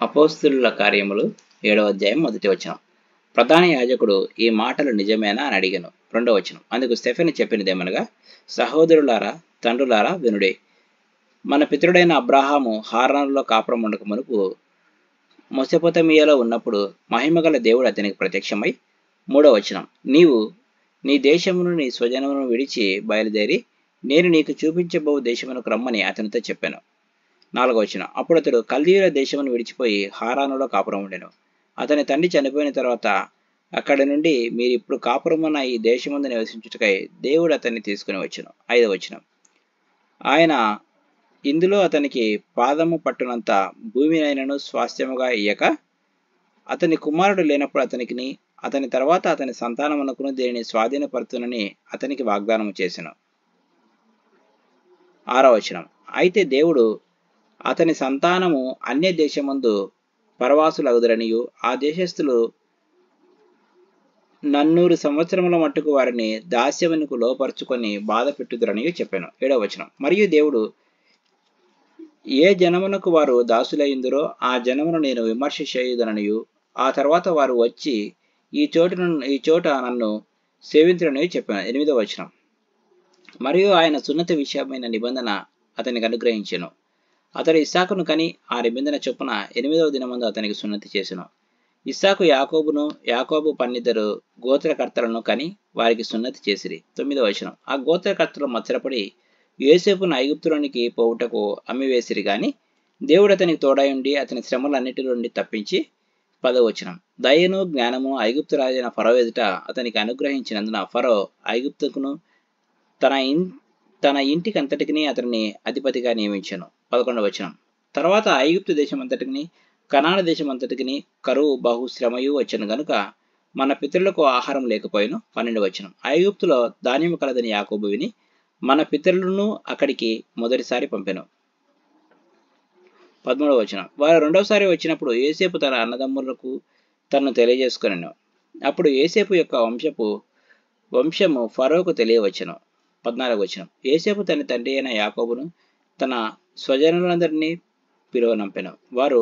అపోస్తలుల కార్యములు 7వ అధ్యాయం 1వ వచనం. ప్రధాన యాజకుడు ఈ మాటలు నిజమేనా అని అడిగాను. 2వ వచనం. అందుకు స్టెఫెను చెప్పినదేమనగా, సహోదరులారా, తండ్రులారా వినుడే. మన పితరుడైన అబ్రాహాము హారానులో కాపురం ఉండక మునుపు మెసొపొతమియాలో ఉన్నప్పుడు మహిమగల దేవుడు అతనికి ప్రత్యక్షమై 3వ వచనం, నీవు నీ దేశమును నీ స్వజనమును విడిచి బయలుదేరి నేను నీకు చూపించబో దేశమునకు రమ్మని అతనితో చెప్పాను. 4వ వచనం, అప్పుడు అతడు కల్దీయుల దేశమును విడిచిపోయి హారానులో కాపురం ఉండెను. అతని తండ్రి చనిపోయిన తర్వాత అక్కడి నుండి మీరిప్పుడు కాపురమున్న ఈ దేశమందు నివసించుటకై దేవుడు అతన్ని తీసుకుని వచ్చెను. 5వ వచనం, ఆయన ఇందులో అతనికి పాదము పట్టునంత భూమినైనను స్వాస్థ్యముగా ఇయ్యక అతని కుమారుడు లేనప్పుడు అతనికిని అతని తర్వాత అతని సంతానమునకును దీనిని స్వాధీనపరుతునని అతనికి వాగ్దానము చేసెను. 6వ వచనం, అయితే దేవుడు అతని సంతానము అన్య దేశమందు పరవాసులగుదురనియు ఆ దేశస్థులు 400 సంవత్సరముల మట్టుకు వారిని దాస్యమునకు లోపరుచుకొని బాధ పెట్టుదురనియు చెప్పాను. 7వ వచనం, మరియు దేవుడు ఏ జనమునకు వారు దాసులయ్యుందురో ఆ జనమును నేను విమర్శ చేయుదుననియు ఆ తర్వాత వారు వచ్చి ఈ చోట నన్ను సేవించురనియు చెప్పాను. 8వ వచనం, మరియు ఆయన సున్నతి విషయమైన నిబంధన అతనికి అనుగ్రహించెను. అతడు ఇస్సాకును కని ఆ నిబంధన చొప్పున 8వ దినమందు అతనికి సున్నతి చేసెను. ఇస్సాకు యాకోబును, యాకోబు 12 గోత్రకర్తలను కని వారికి సున్నతి చేసిరి. 9వ వచనం, ఆ గోత్రకర్తలు మత్సరపడి యోసేపును ఐగుప్తులోనికి పోవుటకు అమ్మివేసిరి గాని దేవుడు అతనికి తోడయుండి అతని శ్రమలన్నిటి నుండి తప్పించి. 10వ వచనం, దయను జ్ఞానము ఐగుప్తు రాజైన ఫరో ఎదుట అతనికి అనుగ్రహించినందున ఫరో ఐగుప్తుకును తన ఇంటికంతటికి అతన్ని అధిపతిగా నియమించెను. 11వ వచనం, తర్వాత ఐగుప్తు దేశమంతటికి కనాను దేశమంతటికి కరువు బహు శ్రమయు వచ్చెను గనుక మన పితరులకు ఆహారం లేకపోయిను. 12వ వచనం, ఐగుప్తులో ధాన్యము కలదని యాకోబు విని మన పితరులను అక్కడికి మొదటిసారి పంపెను. 13వ వచనం, వారు రెండవసారి వచ్చినప్పుడు యోసేపు తన అన్నదమ్ములకు తనను తెలియజేసుకొనెను. అప్పుడు యోసేపు యొక్క వంశము ఫరోకు తెలియవచ్చెను. 14వ వచనం, యోసేపు తన తండ్రి అయిన యాకోబును తన స్వజనులందరినీ పిలువనంపెను. వారు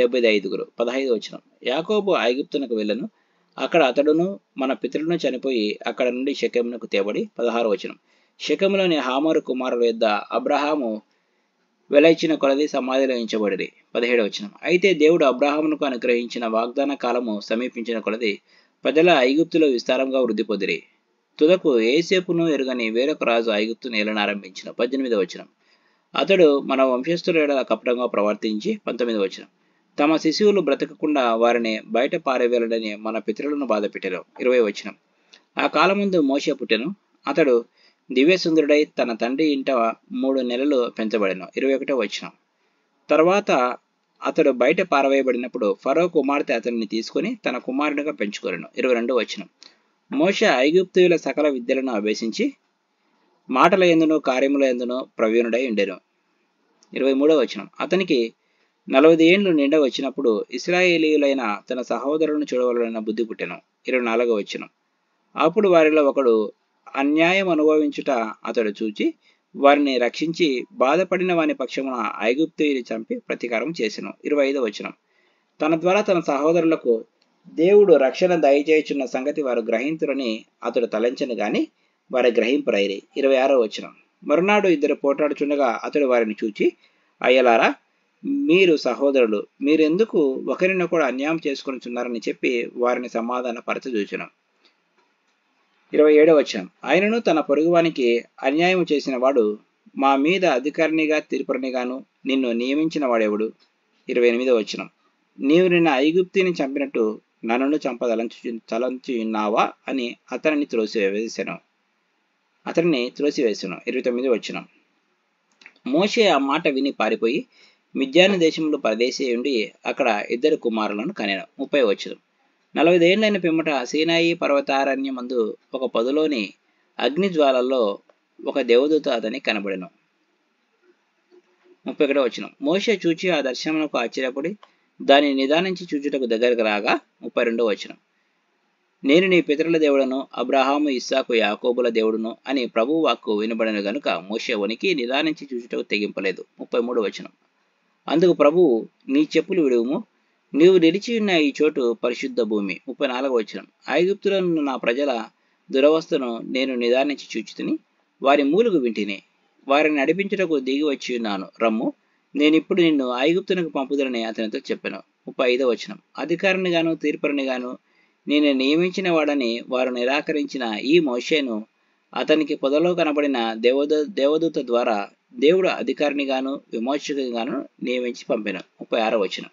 75. 15వ వచనం, యాకోబు ఐగుప్తునకు వెళ్ళను. అక్కడ అతడును మన పితరులను చనిపోయి అక్కడ నుండి షెకెమునకు తేబడి. 16వ వచనం, షెకెములోని హామోరు కుమారుల యొద్ద అబ్రహాము వెలయిచిన కొలది సమాధిలో ఉంచబడిరి. 17వ వచనం, అయితే దేవుడు అబ్రహామునకు అనుగ్రహించిన వాగ్దాన కాలము సమీపించిన కొలది ప్రజల ఐగుప్తులో విస్తారంగా వృద్ధి పొందిరి. తుదకు యోసేపును ఎరుగని వేరొక రాజు ఐగుప్తును ఏలనారంభించిన. 18వ వచనం, అతడు మన వంశస్థుల ఎడల కపటంగా ప్రవర్తించి. 19వ వచనం, తమ శిశువులు బ్రతకకుండా వారిని బయట పారవేలడని మన పితరులను బాధపెట్టెను. 20వ వచనం, ఆ కాలముందు మోషే పుట్టెను. అతడు దివ్యసుందరుడై తన తండ్రి ఇంట 3 నెలలు పెంచబడెను. 21వ వచనం, తర్వాత అతడు బయట పారవేయబడినప్పుడు ఫరో కుమార్తె అతన్ని తీసుకొని తన కుమారునిగా పెంచుకొనెను. 22వ వచనం, మోషే ఐగుప్తీయుల సకల విద్యలను అభ్యసించి మాటల యందును కార్యముల యందును ప్రవీణుడై ఉండెను. 23వ వచనం, అతనికి 40 ఏండ్లు నిండ వచ్చినప్పుడు ఇశ్రాయేలీయులైన తన సహోదరులను చూడవలన బుద్ధి పుట్టెను. 24వ వచనం, అప్పుడు వారిలో ఒకడు అన్యాయం అనుభవించుట అతడు చూచి వారిని రక్షించి బాధపడిన వాని పక్షమున ఐగుప్తీయుని చంపి ప్రతీకారం చేసెను. 25వ వచనం, తన ద్వారా తన సహోదరులకు దేవుడు రక్షణ దయచేయుచున్న సంగతి వారు గ్రహింతురని అతడు తలంచెను గాని వారి గ్రహింపరైరి. 26వ వచనం, మరునాడు 2 పోట్లాడుచుండగా అతడు వారిని చూచి, అయ్యలారా, మీరు సహోదరులు, మీరెందుకు ఒకరినొకడు అన్యాయం చేసుకొనుచున్నారని చెప్పి వారిని సమాధానపరచజూచెను. 27వ వచనం, ఆయనను తన పొరుగువానికి అన్యాయం చేసిన వాడు మా మీద అధికారినిగా తీర్పునిగాను నిన్ను నియమించిన వాడెవడు? 28వ వచనం, నీవు నిన్న ఐగుప్తిని చంపినట్టు నన్ను తలంచున్నావా అని అతనిని త్రోసివేసెను. 29వ వచనం, మోషే ఆ మాట విని పారిపోయి మిద్యాను దేశంలో పరదేశీ ఉండి అక్కడ 2 కుమారులను కనెను. 30వ వచనం, 40 ఏండ్లైన పిమ్మట సీనాయి పర్వతారణ్యమందు ఒక పొదలోని అగ్నిజ్వాలల్లో ఒక దేవదూత అతనికి కనబడెను. 31వ వచనం, మోషే చూచి ఆ దర్శనమునకు ఆశ్చర్యపడి దాన్ని నిదానించి చూచుటకు దగ్గరకు రాగా. 32వ వచనం, నేను నీ పితరుల దేవుడను, అబ్రహాము, ఇస్సాకు, యాకోబుల దేవుడును అని ప్రభువు వాక్కు వినబడను గనుక మోషే వణికి నిదానించి చూచుటకు తెగింపలేదు. 33వ వచనం, అందుకు ప్రభువు, నీ చెప్పులు విడువుము, నీవు నిలిచి ఉన్న ఈ చోటు పరిశుద్ధ భూమి. 34వ వచనం. ఐగుప్తులను నా ప్రజల దురవస్థను నేను నిదానించి చూచితిని, వారి మూలుగు వింటిని, వారిని నడిపించుటకు దిగి వచ్చి ఉన్నాను. రమ్ము, నేనిప్పుడు నిన్ను ఐగుప్తునకు పంపుదనని అతనితో చెప్పాను. 35వ వచనం. అధికారిని గాను తీర్పరిని గాను నేను నియమించిన వాడని వారు నిరాకరించిన ఈ మోషేను అతనికి పొదలో కనబడిన దేవదూత ద్వారా దేవుడు అధికారిని గాను విమోచకుని గాను నియమించి పంపాను. 36వ వచనం.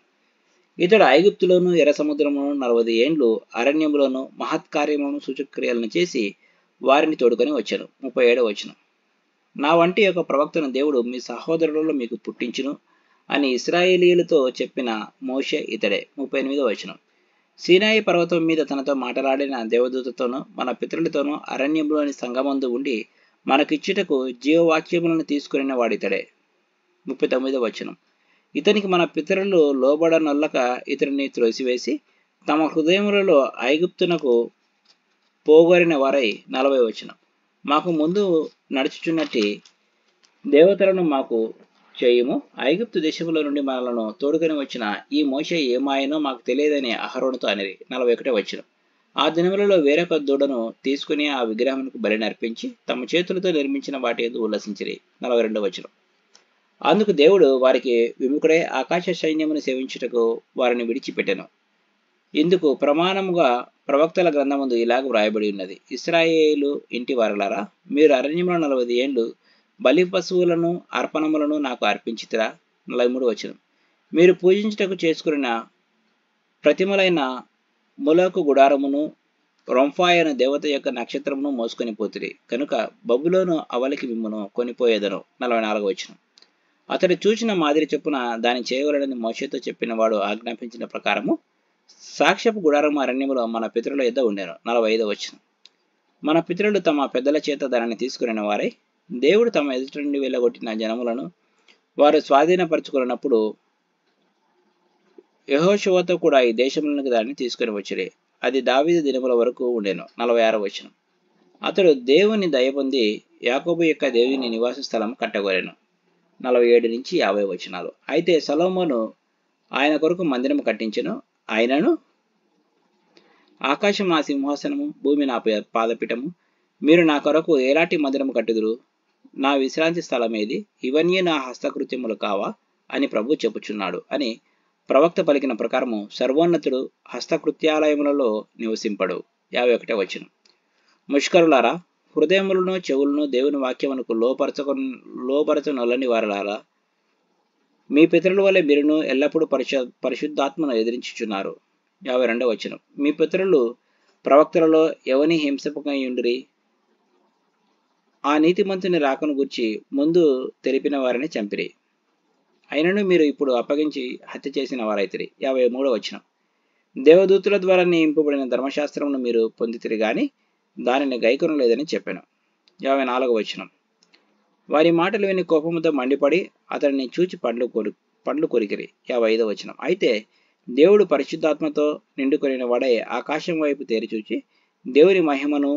ఇతడు ఐగుప్తులోను ఎర్ర సముద్రమును 40 ఏండ్లు అరణ్యములోను మహత్కార్యములను సూచక్రియలను చేసి వారిని తోడుకొని వచ్చాను. 37వ వచనం. నా వంటి ఒక ప్రవక్తను దేవుడు మీ సహోదరులలో మీకు పుట్టించును అని ఇశ్రాయేలీయులతో చెప్పిన మోషే ఇతడే. 38వ వచనం. సీనాయి పర్వతం మీద తనతో మాట్లాడిన దేవదూతతోనూ మన పితరులతోనూ అరణ్యంలోని సంగమందు ఉండి మనకిచ్చుటకు జీవవాక్యములను తీసుకుని వాడితడే. 39వ వచనం. ఇతనికి మన పితరులు లోబడనొల్లక ఇతడిని త్రోసివేసి తమ హృదయములలో ఐగుప్తునకు పోగొరిన వారై. 40వ వచనం. మాకు ముందు నడుచుచున్నట్టి దేవతలను మాకు చేయుము, ఐగుప్తు దేశములో నుండి మనలను తోడుకొని వచ్చిన ఈ మోషే ఏమాయనో మాకు తెలియదని అహరోనుతో అనిరి. 41వ వచనం. ఆ దినములలో వేరొక దూడను తీసుకుని ఆ విగ్రహమునకు బలిని అర్పించి తమ చేతులతో నిర్మించిన వాటి యందు ఉల్లసించిరి. 42వ వచనం. అందుకు దేవుడు వారికి విముఖుడై ఆకాశ సైన్యమును సేవించుటకు వారిని విడిచిపెట్టెను. ఇందుకు ప్రమాణముగా ప్రవక్తల గ్రంథమందు ఇలాగ వ్రాయబడి ఉన్నది. ఇశ్రాయేలు ఇంటి వారలారా, మీరు అరణ్యంలో 40 ఏండ్లు బలి పశువులను అర్పణములను నాకు అర్పించితిరా. 43వ వచనం. మీరు పూజించుటకు చేసుకున్న ప్రతిమలైన ములకు గుడారమును రొంఫాయన దేవత యొక్క నక్షత్రమును మోసుకొని పోతిరి కనుక బబులోను అవలికి మిమ్మును కొనిపోయేదను. 44వ వచనం. అతడు చూచిన మాదిరి చొప్పున దాని చేయవలనని మోషేతో చెప్పిన వాడు ఆజ్ఞాపించిన ప్రకారము సాక్ష్యపు గుడారము అరణ్యములో మన పితరుల యొద్ద ఉండెను. 45వ వచనం. మన పితరులు తమ పెద్దల చేత దానిని తీసుకుని వారై దేవుడు తమ ఎదుట నుండి వెళ్ళగొట్టిన జనములను వారు స్వాధీనపరచుకున్నప్పుడు యెహోషువతో కూడా ఈ దేశములకు దాన్ని తీసుకుని వచ్చిరి. అది దావీదు దినముల వరకు ఉండెను. 46వ వచనం. అతడు దేవుని దయ పొంది యాకోబు యొక్క దేవుని నివాస స్థలం కట్టగోరెను. 47 నుంచి 50 వచనాలు. అయితే సొలొమోను ఆయన కొరకు మందిరము కట్టించెను. ఆయనను ఆకాశం నా సింహాసనము, భూమి నా పాదపీఠము, మీరు నా కొరకు ఎలాంటి మందిరము కట్టుదురు, నా విశ్రాంతి స్థలమేది, ఇవన్నీ నా హస్తకృత్యములు కావా అని ప్రభు చెప్పుచున్నాడు అని ప్రవక్త పలికిన ప్రకారము సర్వోన్నతుడు హస్తకృత్యాలయములలో నివసింపడు. 51వ వచనం. ముష్కరులారా, హృదయములను చెవులను దేవుని వాక్యమునకు లోపరచనొల్లని వారలారా, మీ పితరుల వలె మీరును ఎల్లప్పుడూ పరిశుద్ధాత్మను ఎదిరించుచున్నారు. 52వ వచనం. మీ పితరులు ప్రవక్తలలో ఎవని హింసింపకయుండిరి, ఆ నీతిమంతుని రాకను గూర్చి ముందు తెలిపిన వారిని చంపిరి, అయినను మీరు ఇప్పుడు అప్పగించి హత్య చేసిన వారైతిరి. 53వ వచనం. దేవదూతుల ద్వారా నింపబడిన ధర్మశాస్త్రమును మీరు పొందితిరి గాని దానిని గైకొనలేదని చెప్పాను. 54వ వచనం. వారి మాటలు విని కోపముతో మండిపడి అతడిని చూచి పండ్లు కొరికిరి. 55వ వచనం. అయితే దేవుడు పరిశుద్ధాత్మతో నిండుకొనిన వాడై ఆకాశం వైపు తేరిచూచి దేవుని మహిమను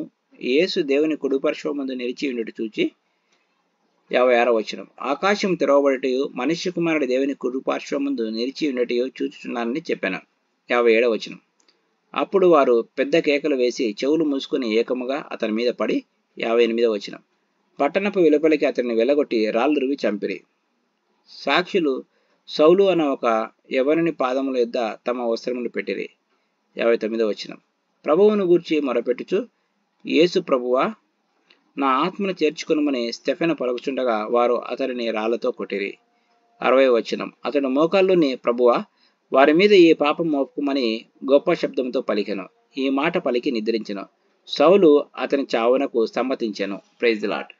యేసు దేవుని కుడిపార్శ్వమందు నిలిచి ఉండుట చూచి. 56వ వచనం. ఆకాశం తెరవబడటయు మనుష్య కుమారుడు దేవుని కుడిపార్శ్వమందు నిలిచి ఉండటయు చూచుచున్నానని చెప్పాను. 57వ వచనం. అప్పుడు వారు పెద్ద కేకలు వేసి చెవులు మూసుకొని ఏకముగా అతని మీద పడి. 58వ వచనం. పట్టణపు వెలుపలికి అతన్ని వెళ్లగొట్టి రాళ్ళు రువి చంపిరి. సాక్షులు సౌలు అన్న ఒక యవనుని పాదముల యొద్ద తమ వస్త్రములు పెట్టిరి. 59వ వచనం. ప్రభువును గూర్చి మొరపెట్టుచు, యేసు ప్రభువా, నా ఆత్మను చేర్చుకొనుమని స్టెఫెను పలుకుచుండగా వారు అతడిని రాళ్లతో కొట్టిరి. 60వ వచనం. అతడు మోకాళ్ళుని, ప్రభువా, వారి మీద ఈ పాపం మోపుమని గొప్ప శబ్దంతో పలికెను. ఈ మాట పలికి నిద్రించెను. సౌలు అతని చావునకు సమ్మతించెను. Praise the lord.